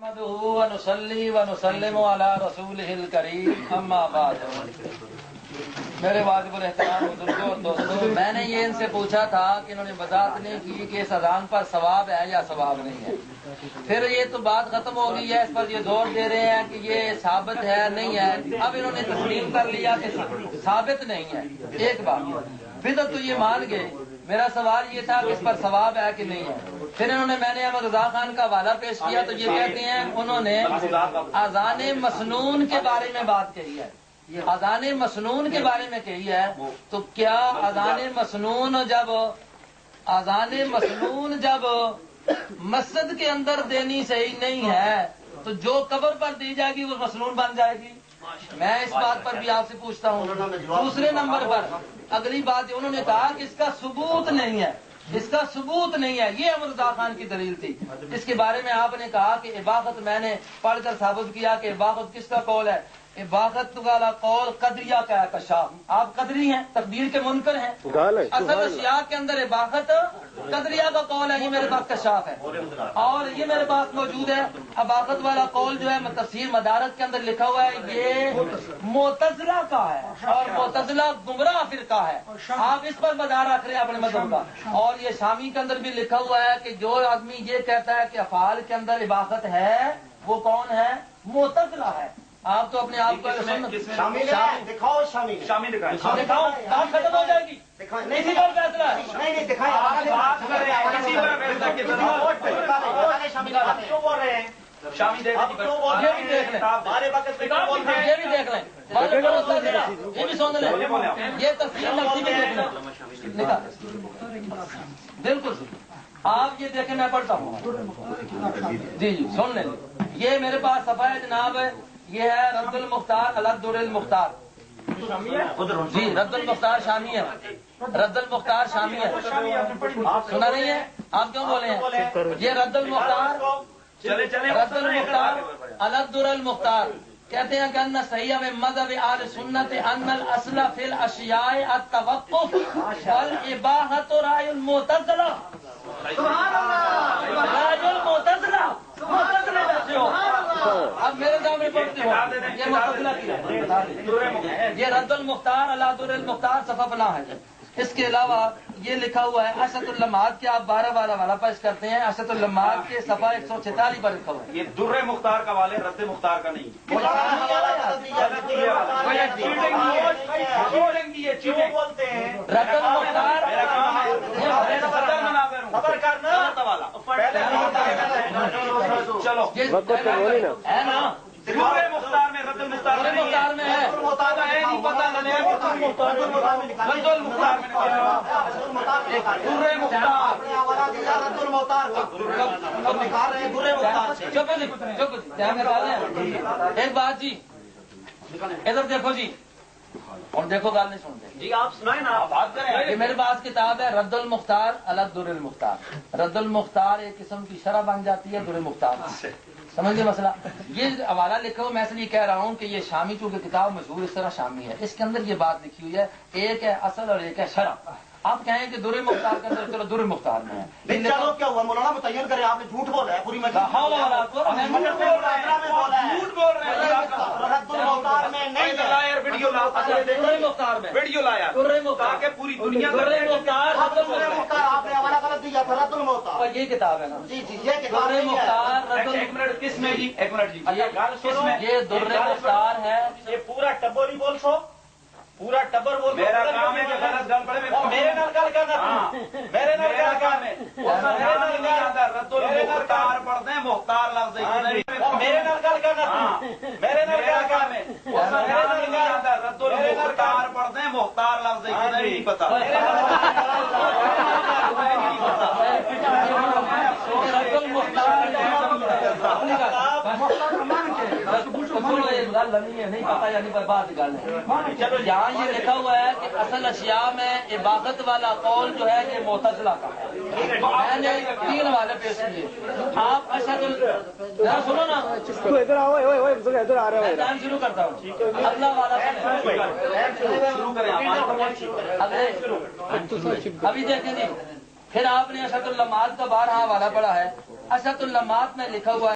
नहमदुहु व नुसल्ली व नुसल्लिमु अला रसूलिहिल करीम अम्मा बाद। मेरे वाजिबुल एहतराम बुजुर्गों और दोस्तों, मैंने ये इनसे पूछा था कि इन्होंने वजाहत नहीं की कि इस अजान पर सवाब है या सवाब नहीं है। फिर ये तो बात खत्म हो गई है, इस पर ये जोर दे रहे हैं कि ये साबित है नहीं है। अब इन्होंने तस्लीम कर लिया कि साबित नहीं है। एक बात फिर तो ये मान गए। मेरा सवाल ये था कि इस पर सवाब है कि नहीं है। फिर इन्होंने मैंने अहमद रजा खान का वादा पेश किया तो ये कहते हैं उन्होंने अजान मसनून के बारे में बात कही है। अजान मसनून के बारे में कही है, तो क्या अजान मसनून जब मस्जिद के अंदर देनी सही नहीं है तो जो कब्र पर दी जाएगी वो मसनून बन जाएगी। मैं इस बात पर भी आपसे पूछता हूँ। दूसरे नंबर पर अगली बात उन्होंने कहा कि इसका सबूत नहीं है, इसका सबूत नहीं है। ये अहमद रजा खान की दलील थी। इसके बारे में आपने कहा कि इबादत मैंने पढ़कर साबित किया कि इबादत किसका कौल है। इबादत वाला कौल कदरिया का है, कशाफ। आप कदरी हैं, तकदीर के मुनकर हैं। असल अशिया के अंदर इबादत कदरिया का कौल है, ये मेरे पास कशाफ है और ये मेरे पास मौजूद है। इबादत वाला कौल जो है तफसीर मदारत के अंदर लिखा हुआ है, ये मोतज़िला का है और मोतज़िला गुमराह फिरका है। आप इस पर मदार रख रहे हैं अपने मजहब का। और ये शामी के अंदर भी लिखा हुआ है कि जो आदमी ये कहता है कि अफाल के अंदर इबादत है वो कौन है, मोतज़िला है। आप तो अपने आप को दिखाओ, शामिल दिखाओ, काम खत्म हो जाएगी। इसी पर फैसला नहीं दिखाए, क्यों बोल रहे हैं? शामी देख लें, ये भी देख लें, ये भी सुन लें, ये तस्वीर नक्शी भी देख लें। बिल्कुल आप ये देखें, मैं पढ़ता हूँ। जी सुन लें। ये मेरे पास सफा है जनाब, ये है रद्दुल मुख्तार अला दुर्रुल मुख्तार। जी रद्दुल मुख्तार शामी है, रद्दुल मुख्तार शामी है। सुना नहीं है आप, क्यों बोले हैं? ये रद्दुल मुख्तार, रद्दुल मुख्तार अला दुर्रुल मुख्तार कहते हैं कि अन्ना सही में मज़हब आल सुन्नत अन्नल अस्ल फिल अशियाए अत-तवक्कुफ वल इबाहत रायुल मुतज़िला। सुभान अल्लाह, रायुल मुतज़िला, मुतज़िला बैठे हो। अब मेरे सामने पढ़ते हो, ये मुतज़िला की है। ये रद्दुल मुख्तार अला दुर्रुल मुख्तार सफ़ा बना है। इसके अलावा ये लिखा हुआ है असदुल लम्मात के, आप 12 वाला पेश करते हैं। असदुल लम्मात के सफ़ा 146 पर लिखा हुआ है। ये दुर्रे मुख्तार का वाले, रद्द मुख्तार का नहीं। बोलते हैं रद्दुल मुख्तार चलो है ना, दुर्रे मुख्तार में, रद्द मुख्तार दुर्रे मुख्तार में है। नहीं पता रद्दुल मुख्तार में, दुर्रे मुख्तार रद्दुल मुख्तार निकाल रहे हैं, दुर्रे मुख्तार से। चुप ध्यान निकालें। एक बात जी, इधर देखो जी, और देखो गाल नहीं सुनते जी। आप सुनाए ना, आप बात करें। ये मेरे पास किताब है रद्दुल मुख्तार अला दुर्रुल मुख्तार। रद्दुल मुख्तार एक किस्म की शरह बन जाती है दुर्रुल मुख्तार से। समझ गए मसला? ये हवाला लिखा हुआ, मैं इसलिए कह रहा हूँ कि ये शामी चूंकि किताब मशहूर इस तरह शामी है, इसके अंदर ये बात लिखी हुई है, एक है असल और एक है शरह। आप कहें कि दुर्रुल मुख्तार के अंदर, चलो दुर्रुल मुख्तार में है। चलो क्या हुआ, मौलाना मुतय्यन करे, आपने झूठ बोला है पूरी झूठ बोल रहे हैं। रद्दुल मुख्तार में नहीं है, वीडियो दुर्रुल मुख्तार में, वीडियो लाया, दुर्रुल मुख्तार ताकि पूरी दुनिया दुर्रुल मुख्तार, दुर्रे मुख्तार आपने हवाला गलत दिया था, रद्दुल मुख्तार। और ये किताब है ना जी ये किताब दुर्रुल नहीं है। मुख्तार, रद्दुल एक मिनट, किसमें जी? एक मिनट जी, ये दुर्रुल मुख्तार है। ये पूरा टब्बर ही बोल सो, पूरा टब्बर बोल। मेरा काम है कि गलत गल पड़े मेरे नाल गल करना, मेरे नाल गल काम है। रद्दुल मुख्तार पढ़ते हैं, मुख्तार लफ्ज़ मेरे नाल गल करना, मेरे नाल गल काम है। रद्दुल मुख्तार पढ़ते हैं, मुख्तार लफ्ज़ नहीं पता। रद्दुल मुख्तार नहीं पता यानी बर्बाद गल है। चलो यहाँ ये लिखा हुआ है कि असल अशिया में इबादत वाला कौल जो है ये मोतज़िला का है। मैंने 3 वाले पेश किए। आप अशदुल सुनो ना, इधर आओ, इधर आ रहे हो। टाइम शुरू करता हूँ। अगला वाला शुरू करें, अभी देखें जी। फिर आपने असदुल लम्मात का 12 वाला पढ़ा है। असदुल लम्मात में लिखा हुआ है